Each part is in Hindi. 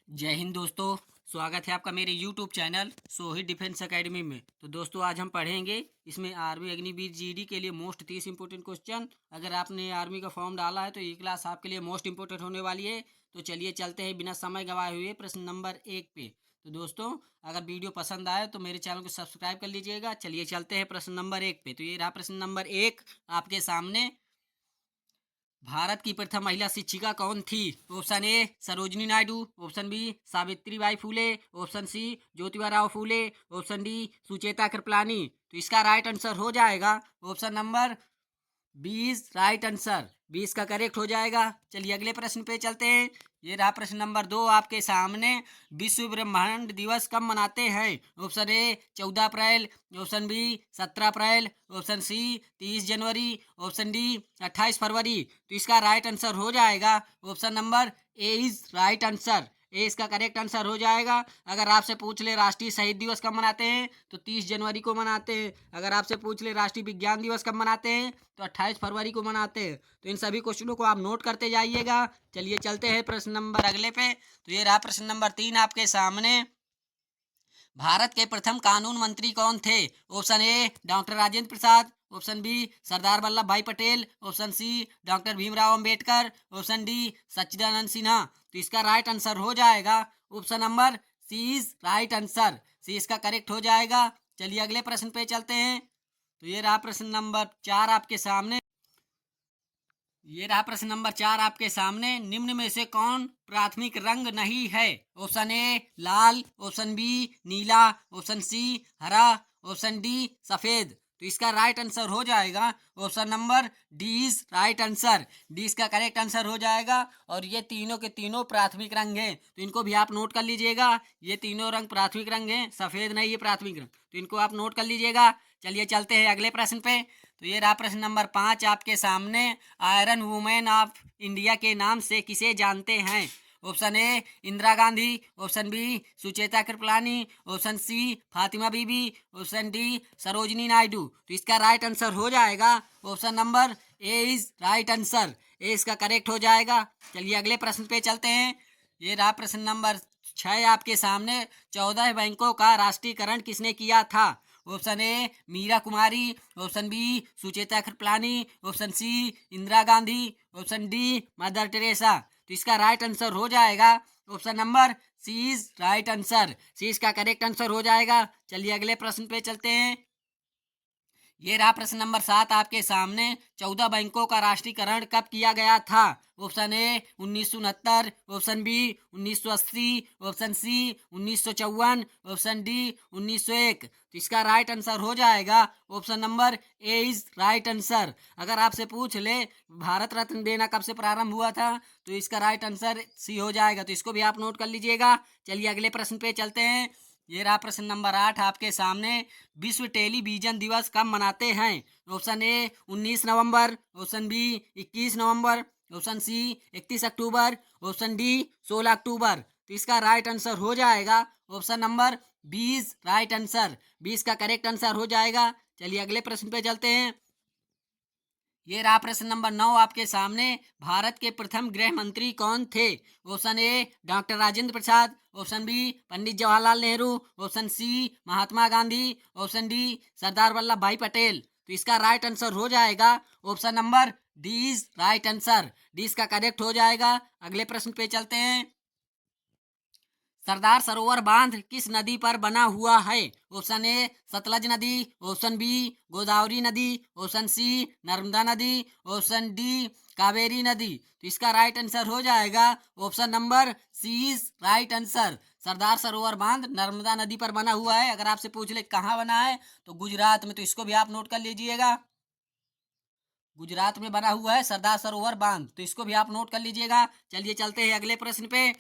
जय हिंद दोस्तों। स्वागत है आपका मेरे YouTube channel Sohit defence academy में। तो दोस्तों आज हम पढ़ेंगे इसमें आर्मी अग्निवीर जीडी के लिए मोस्ट 30 इंपॉर्टेंट क्वेश्चन। अगर आपने आर्मी का फॉर्म डाला है तो ये क्लास आपके लिए मोस्ट इंपॉर्टेंट होने वाली है। तो चलिए चलते हैं बिना समय गवाए हुए प्रश्न नंबर 1 पे। तो दोस्तों अगर वीडियो पसंद आए तो मेरे चैनल को सब्सक्राइब कर लीजिएगा। चलिए चलते हैं प्रश्न नंबर 1 पे। तो ये रहा प्रश्न नंबर 1 आपके सामने। भारत की प्रथम महिला शिक्षिका कौन थी? Option A Sarojini Naidu, option B Savitribai Phule, option C Jyotiba Rao Phule, option D Sucheta Kripalani. तो इसका राइट आंसर हो जाएगा ऑप्शन नंबर 20 राइट आंसर 20 का करेक्ट हो जाएगा। चलिए अगले प्रश्न पे चलते हैं। ये रहा प्रश्न नंबर 2 आपके सामने। विश्व ब्रह्मांड दिवस कब मनाते हैं? Option A 14 April, option B 17 April, option C 30 जनवरी, ऑप्शन डी 28 फरवरी। तो इसका राइट आंसर हो जाएगा option number A is right answer. A इसका करेक्ट आंसर हो जाएगा। अगर आपसे पूछ ले राष्ट्रीय शहीद दिवस कब मनाते हैं तो 30 जनवरी को मनाते हैं। अगर आपसे पूछ ले राष्ट्रीय विज्ञान दिवस कब मनाते हैं तो 28 फरवरी को मनाते हैं। तो इन सभी क्वेश्चनों को आप नोट करते जाइएगा। चलिए चलते हैं प्रश्न नंबर अगले पे। तो ये रहा प्रश्न नंबर 3 आपके सामने। भारत के प्रथम कानून मंत्री कौन थे? Option A doctor Rajendra Prasad, option B Sardar Vallabh Bhai Patel, option C doctor Bhimrao Ambedkar, option D Sachchidanand Sinha. तो इसका राइट आंसर हो जाएगा option number C is right answer. C इसका करेक्ट हो जाएगा। चलिए अगले प्रश्न पे चलते हैं। तो ये रहा प्रश्न नंबर 4 आपके सामने। ये रहा प्रश्न नंबर 4 आपके सामने। निम्न में से कौन प्राथमिक रंग नहीं है? ऑप्शन ए लाल, ऑप्शन बी नीला, ऑप्शन सी हरा, ऑप्शन डी सफेद। तो इसका राइट आंसर हो जाएगा option number D is right answer. D इसका करेक्ट आंसर हो जाएगा। और ये तीनों के तीनों प्राथमिक रंग हैं, तो इनको भी आप नोट कर लीजिएगा। ये तीनों रंग प्राथमिक रंग हैं, सफेद नहीं, ये प्राथमिक रंग, तो इनको आप नोट कर लीजिएगा। चलिए चलते हैं अगले प्रश्न पे। तो ये रहा प्रश्न नंबर 5 आपके सामने। आयरन वुमेन ऑफ इंडिया के नाम से किसे जानते हैं? Option A Indira Gandhi, option B Sucheta Kripalani, option C Fatima Bibi, option D Sarojini Naidu. तो इसका राइट आंसर हो जाएगा option number A is right answer. A इसका करेक्ट हो जाएगा। चलिए अगले प्रश्न पे चलते हैं। ये रहा प्रश्न नंबर 6 आपके सामने। 14 बैंकों का राष्ट्रीयकरण किसने किया था? Option A Meera Kumari, option B Sucheta Kripalani, option C Indira Gandhi, option D Mother Teresa. तो इसका राइट आंसर हो जाएगा option number C is right answer. C इसका करेक्ट आंसर हो जाएगा। चलिए अगले प्रश्न पे चलते हैं। ये रहा प्रश्न नंबर 7 आपके सामने। 14 बैंकों का राष्ट्रीयकरण कब किया गया था? Option A 1969, option B 1980, option C 1954, option D 1901। तो इसका राइट आंसर हो जाएगा option number A is right answer. अगर आपसे पूछ ले भारत रत्न देना कब से प्रारंभ हुआ था तो इसका राइट आंसर सी हो जाएगा। तो इसको भी आप नोट कर लीजिएगा। चलिए अगले प्रश्न पे चलते हैं। ये रहा प्रश्न नंबर 8 आपके सामने। विश्व टेलीविजन दिवस कब मनाते हैं? ऑप्शन ए 19 नवंबर, ऑप्शन बी 21 नवंबर, ऑप्शन सी 31 अक्टूबर, ऑप्शन डी 16 अक्टूबर। तो इसका राइट आंसर हो जाएगा ऑप्शन नंबर 20 राइट आंसर। 20 का करेक्ट आंसर हो जाएगा। चलिए अगले प्रश्न पे चलते हैं। ये रहा प्रश्न नंबर 9 आपके सामने। भारत के प्रथम गृह मंत्री कौन थे? Option A doctor Rajendra Prasad, option B Pandit Jawaharlal Nehru, option C Mahatma Gandhi, option D Sardar Vallabh Bhai Patel. तो इसका राइट आंसर हो जाएगा option number D is right answer. D इसका करेक्ट हो जाएगा। अगले प्रश्न पे चलते हैं। सरदार सरोवर बांध किस नदी पर बना हुआ है? ऑप्शन ए सतलज नदी, ऑप्शन बी गोदावरी नदी, ऑप्शन सी नर्मदा नदी, ऑप्शन डी कावेरी नदी। तो इसका राइट आंसर हो जाएगा option number C is right answer. Sardar Sarovar बांध नर्मदा नदी पर बना हुआ है। अगर आपसे पूछ ले कहाँ बना है तो गुजरात में। तो इसको भी आप नोट कर लीजिएगा। गुजरात में बना हुआ है सरदार सरोवर बांध। तो इसको भी आप नोट कर लीजिएगा। चलिए चलते हैं अगले प्रश्न पे।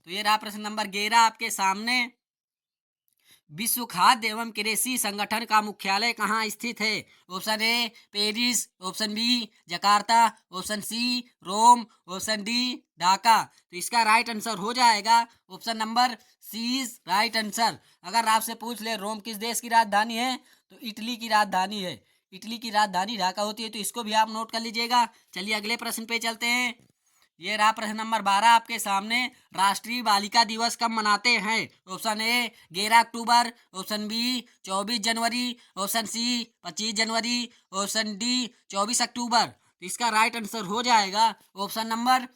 तो ये रहा प्रश्न नंबर 11 आपके सामने। विश्व खाद्य एवं कृषि संगठन का मुख्यालय कहाँ स्थित है? Option A Paris, option B Jakarta, option C Rome, option D Dhaka. तो इसका राइट आंसर हो जाएगा option number C is right answer. अगर आपसे पूछ ले रोम किस देश की राजधानी है तो इटली की राजधानी है। इटली की राजधानी ढाका होती है। तो इसको भी आप नोट कर लीजिएगा। चलिए अगले प्रश्न पे चलते हैं। ये रहा प्रश्न नंबर 12 आपके सामने। राष्ट्रीय बालिका दिवस कब मनाते हैं? ऑप्शन ए 11 अक्टूबर, ऑप्शन बी 24 जनवरी, ऑप्शन सी 25 जनवरी, ऑप्शन डी 24 अक्टूबर। तो इसका राइट आंसर हो जाएगा ऑप्शन नंबर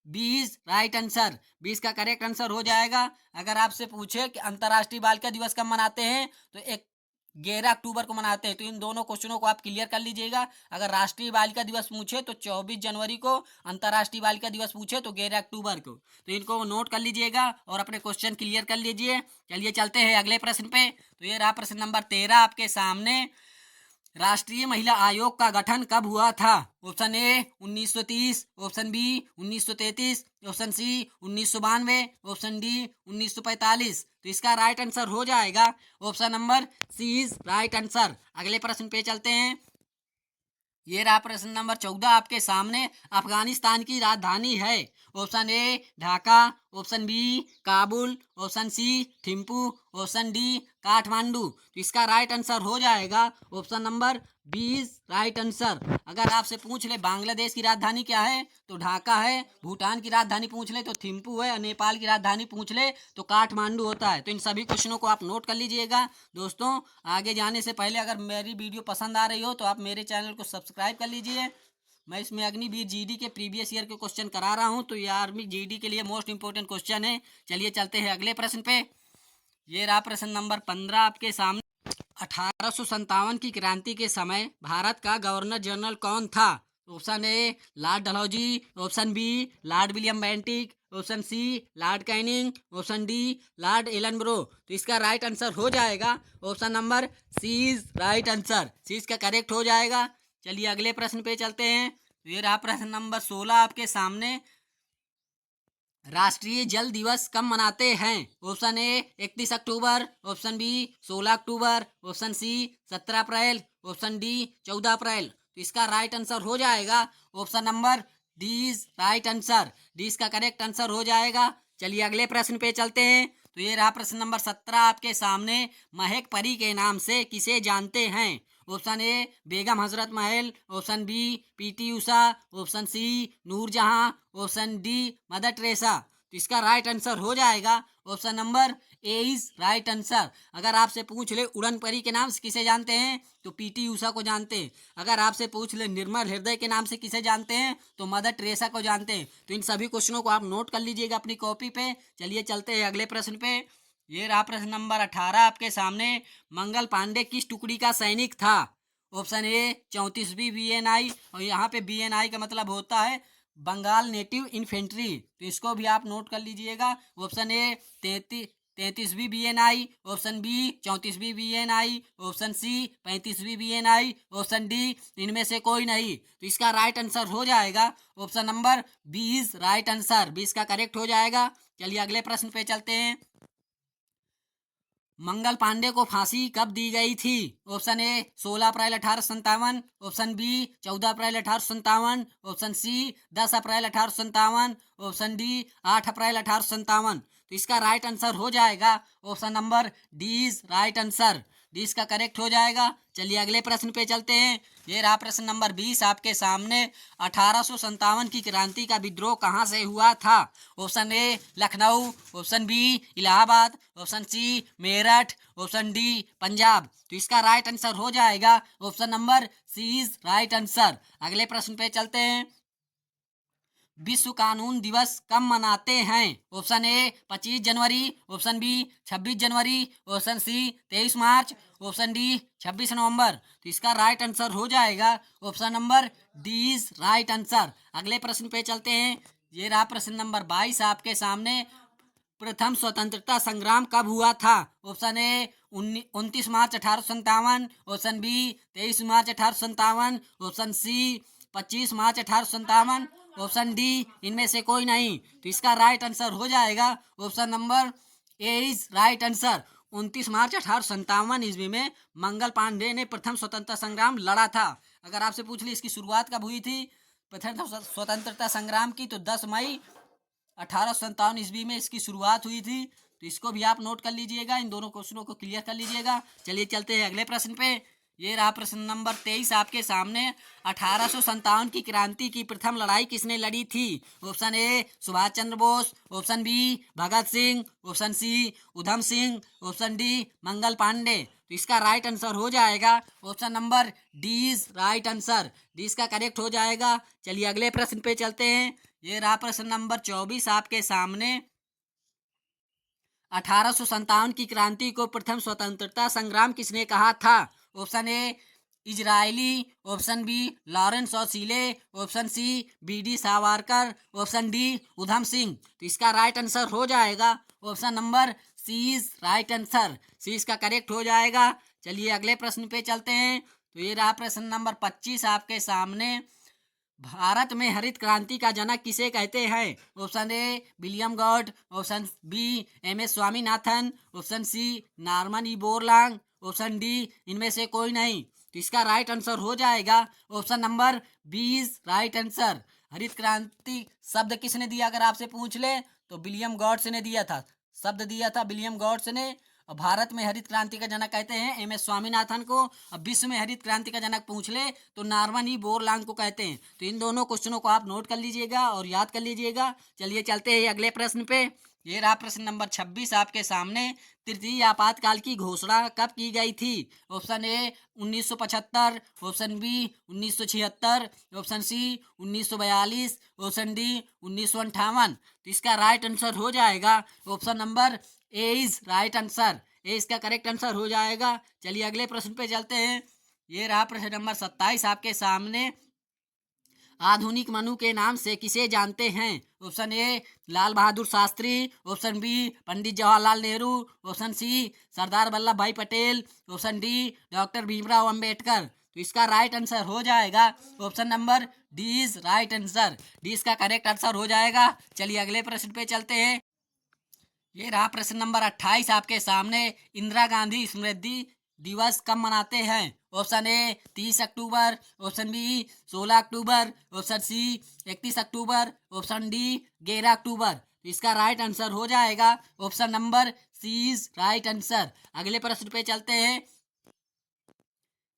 20 राइट आंसर। 20 का करेक्ट आंसर हो जाएगा। अगर आपसे पूछे कि अंतर्राष्ट्रीय बालिका दिवस कब मनाते हैं तो एक 11 अक्टूबर को मनाते हैं। तो इन दोनों क्वेश्चनों को आप क्लियर कर लीजिएगा। अगर राष्ट्रीय बालिका दिवस पूछे तो 24 जनवरी को, अंतर्राष्ट्रीय बालिका दिवस पूछे तो 11 अक्टूबर को। तो इनको नोट कर लीजिएगा और अपने क्वेश्चन क्लियर कर लीजिए। चलिए चलते हैं अगले प्रश्न पे। तो ये रहा प्रश्न नंबर 13 आपके सामने। राष्ट्रीय महिला आयोग का गठन कब हुआ था? Option A 1930, option B 1933, option C 1992, option D 1945। तो इसका राइट आंसर हो जाएगा option number C is right answer. अगले प्रश्न पे चलते हैं। ये रहा प्रश्न नंबर 14 आपके सामने। अफगानिस्तान की राजधानी है? Option A Dhaka, option B Kabul, option C Thimphu, option D Kathmandu. तो इसका राइट आंसर हो जाएगा ऑप्शन नंबर 20 राइट आंसर। अगर आपसे पूछ ले बांग्लादेश की राजधानी क्या है तो ढाका है, भूटान की राजधानी पूछ ले तो थिम्पू है, नेपाल की राजधानी पूछ ले तो काठमांडू होता है। तो इन सभी क्वेश्चनों को आप नोट कर लीजिएगा। दोस्तों आगे जाने से पहले अगर मेरी वीडियो पसंद आ रही हो तो आप मेरे चैनल को सब्सक्राइब कर लीजिए। मैं इसमें अग्निवीर जीडी के प्रीवियस ईयर के क्वेश्चन करा रहा हूँ, तो ये आर्मी जीडी के लिए मोस्ट इंपोर्टेंट क्वेश्चन है। चलिए चलते हैं अगले प्रश्न पे। ये रहा प्रश्न नंबर 15 आपके सामने। 1857 की क्रांति के समय भारत का गवर्नर जनरल कौन था? Option A Lord Dalhousie, option B Lord William Bentinck, option C Lord Canning, option D Lord Ellenborough. तो इसका राइट आंसर हो जाएगा option number C is right answer. C इसका करेक्ट हो जाएगा। चलिए अगले प्रश्न पे चलते हैं। तो ये रहा प्रश्न नंबर 16 आपके सामने। राष्ट्रीय जल दिवस कब मनाते हैं? ऑप्शन ए 31 अक्टूबर, ऑप्शन बी 16 अक्टूबर, ऑप्शन सी 17 अप्रैल, ऑप्शन डी 14 अप्रैल। तो इसका राइट आंसर हो जाएगा option number D is right answer. D इसका करेक्ट आंसर हो जाएगा। चलिए अगले प्रश्न पे चलते हैं। तो ये रहा प्रश्न नंबर 17 आपके सामने। महक परी के नाम से किसे जानते हैं? ऑप्शन ए Begum Hazrat Mahal, option B PT Usha, option C Noorjahan, option D Mother Teresa. तो इसका राइट आंसर हो जाएगा option number A is right answer. अगर आपसे पूछ ले उड़न परी के नाम से किसे जानते हैं तो पीटी उषा को जानते हैं। अगर आपसे पूछ ले निर्मल हृदय के नाम से किसे जानते हैं तो मदर टेरेसा को जानते हैं। तो इन सभी क्वेश्चनों को आप नोट कर लीजिएगा अपनी कॉपी पे। चलिए चलते हैं अगले प्रश्न पे। ये रहा प्रश्न नंबर 18 आपके सामने। मंगल पांडे किस टुकड़ी का सैनिक था? ऑप्शन ए 34वीं बीएनआई, और यहाँ पे बीएनआई का मतलब होता है बंगाल नेटिव इन्फेंट्री। तो इसको भी आप नोट कर लीजिएगा। ऑप्शन ए 33वीं बीएनआई, ऑप्शन बी 34वीं बीएनआई, ऑप्शन सी 35वीं बीएनआई, ऑप्शन डी इनमें से कोई नहीं। तो इसका राइट आंसर हो जाएगा ऑप्शन नंबर 20 राइट आंसर। 20 का करेक्ट हो जाएगा। चलिए अगले प्रश्न पे चलते हैं। मंगल पांडे को फांसी कब दी गई थी? ऑप्शन ए 16 अप्रैल 1857, ऑप्शन बी 14 अप्रैल 1857, ऑप्शन सी 10 अप्रैल 1857, ऑप्शन डी 8 अप्रैल 1857। तो इसका राइट आंसर हो जाएगा option number D is right answer. D इसका करेक्ट हो जाएगा। चलिए अगले प्रश्न पे चलते हैं। ये रहा प्रश्न नंबर 20 आपके सामने। 1857 की क्रांति का विद्रोह कहाँ से हुआ था? Option A Lucknow, option B Allahabad, option C Meerut, option D Punjab. तो इसका राइट आंसर हो जाएगा option number C is right answer. अगले प्रश्न पे चलते हैं। विश्व कानून दिवस कब मनाते हैं? ऑप्शन ए 25 जनवरी, ऑप्शन बी 26 जनवरी, ऑप्शन सी 23 मार्च, ऑप्शन डी 26 नवंबर। तो इसका राइट आंसर हो जाएगा option number D is right answer. अगले प्रश्न पे चलते हैं। ये रहा प्रश्न नंबर 22 आपके सामने। प्रथम स्वतंत्रता संग्राम कब हुआ था? ऑप्शन ए 29 मार्च 1857, ऑप्शन बी 23 मार्च 1857, ऑप्शन सी 25 मार्च 1857, ऑप्शन डी इनमें से कोई नहीं। तो इसका राइट आंसर हो जाएगा option number A is right answer. 29 मार्च 1857 ईस्वी में मंगल पांडे ने प्रथम स्वतंत्रता संग्राम लड़ा था। अगर आपसे पूछ ली इसकी शुरुआत कब हुई थी प्रथम स्वतंत्रता संग्राम की तो 10 मई 1857 ईस्वी में इसकी शुरुआत हुई थी। तो इसको भी आप नोट कर लीजिएगा। इन दोनों क्वेश्चनों को क्लियर कर लीजिएगा। चलिए चलते हैं अगले प्रश्न पे। ये रहा प्रश्न नंबर 23 आपके सामने। 1857 की क्रांति की प्रथम लड़ाई किसने लड़ी थी? Option A Subhash Chandra Bose, option B Bhagat Singh, option C Udham Singh, option D Mangal Pandey. तो इसका राइट आंसर हो जाएगा option number D is right answer. D इसका करेक्ट हो जाएगा। चलिए अगले प्रश्न पे चलते हैं। ये रहा प्रश्न नंबर 24 आपके सामने। 1857 की क्रांति को प्रथम स्वतंत्रता संग्राम किसने कहा था? Option A Disraeli, option B Lawrence और Seeley, option C V D. Savarkar, option D Udham Singh. तो इसका राइट आंसर हो जाएगा option number C is right answer. C इसका करेक्ट हो जाएगा। चलिए अगले प्रश्न पे चलते हैं। तो ये रहा प्रश्न नंबर 25 आपके सामने। भारत में हरित क्रांति का जनक किसे कहते हैं? Option A William Gaud, option B M S. Swaminathan, option C Norman E Borlaug, option D इनमें से कोई नहीं। तो इसका राइट आंसर हो जाएगा option number B is right answer. हरित क्रांति शब्द किसने दिया अगर आपसे पूछ ले तो विलियम गॉड्स ने दिया था। शब्द दिया था विलियम गॉड्स ने। और भारत में हरित क्रांति का जनक कहते हैं एम.एस. स्वामीनाथन को। अब विश्व में हरित क्रांति का जनक पूछ ले तो नॉर्मन ई बोरलॉन्ग को कहते हैं। तो इन दोनों क्वेश्चनों को आप नोट कर लीजिएगा और याद कर लीजिएगा। चलिए चलते हैं अगले प्रश्न पे। ये रहा प्रश्न नंबर 26 आपके सामने। तृतीय आपातकाल की घोषणा कब की गई थी? Option A 1975, option B 1976, option C 1942, option D 1958। तो इसका राइट आंसर हो जाएगा option number A is right answer. A इसका करेक्ट आंसर हो जाएगा। चलिए अगले प्रश्न पे चलते हैं। ये रहा प्रश्न नंबर 27 आपके सामने। आधुनिक मनु के नाम से किसे जानते हैं? Option A Lal Bahadur Shastri, option B Pandit Jawaharlal Nehru, option C Sardar Vallabh Bhai Patel, option D doctor Bhimrao Ambedkar. तो इसका राइट आंसर हो जाएगा option number D is right answer. D इसका करेक्ट आंसर हो जाएगा। चलिए अगले प्रश्न पे चलते हैं। ये रहा प्रश्न नंबर 28 आपके सामने। इंदिरा गांधी स्मृति दिवस कब मनाते हैं? ऑप्शन ए 30 अक्टूबर, ऑप्शन बी 16 अक्टूबर, ऑप्शन सी 31 अक्टूबर, ऑप्शन डी 11 अक्टूबर। तो इसका राइट आंसर हो जाएगा option number C is right answer. अगले प्रश्न पे चलते हैं।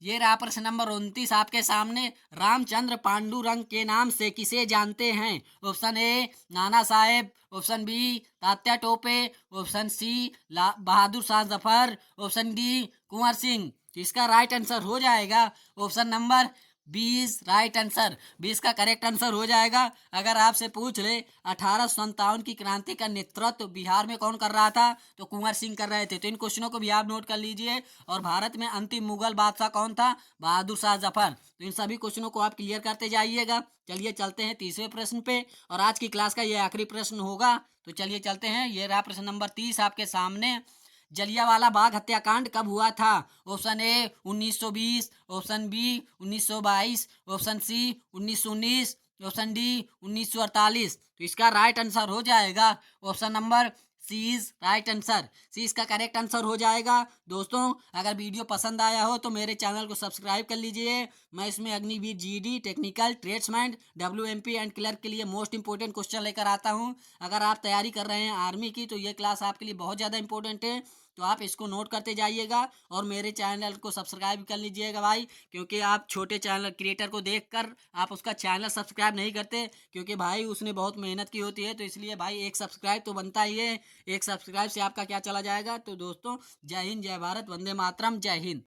ये रहा प्रश्न नंबर 29 आपके सामने। रामचंद्र पांडुरंग के नाम से किसे जानते हैं? Option A Nana Saheb, option B Tatya Tope, option C Bahadur Shah Zafar, option D Kunwar Singh. तो इसका राइट आंसर हो जाएगा option number B is right answer. B इसका करेक्ट आंसर हो जाएगा। अगर आपसे पूछ ले 1857 की क्रांति का नेतृत्व बिहार में कौन कर रहा था तो कुंवर सिंह कर रहे थे। तो इन क्वेश्चनों को भी आप नोट कर लीजिए। और भारत में अंतिम मुगल बादशाह कौन था? बहादुर शाह जफर। तो इन सभी क्वेश्चनों को आप क्लियर करते जाइएगा। चलिए चलते हैं तीसरे प्रश्न पे और आज की क्लास का ये आखिरी प्रश्न होगा। तो चलिए चलते हैं। ये रहा प्रश्न नंबर 30 आपके सामने। जलियांवाला बाग हत्याकांड कब हुआ था? Option A 1920, option B 1922, option C 1919, option D 1948। तो इसका राइट आंसर हो जाएगा option number C is right answer. C इसका करेक्ट आंसर हो जाएगा। दोस्तों अगर वीडियो पसंद आया हो तो मेरे चैनल को सब्सक्राइब कर लीजिए। मैं इसमें Agniveer GD, technical, tradesman, WMP and clerk के लिए मोस्ट इंपोर्टेंट क्वेश्चन लेकर आता हूं। अगर आप तैयारी कर रहे हैं आर्मी की तो ये क्लास आपके लिए बहुत ज़्यादा इंपॉर्टेंट है। तो आप इसको नोट करते जाइएगा और मेरे चैनल को सब्सक्राइब कर लीजिएगा भाई। क्योंकि आप छोटे चैनल क्रिएटर को देखकर आप उसका चैनल सब्सक्राइब नहीं करते, क्योंकि भाई उसने बहुत मेहनत की होती है। तो इसलिए भाई एक सब्सक्राइब तो बनता ही है। एक सब्सक्राइब से आपका क्या चला जाएगा। तो दोस्तों जय हिंद, जय भारत, वंदे मातरम, जय हिंद।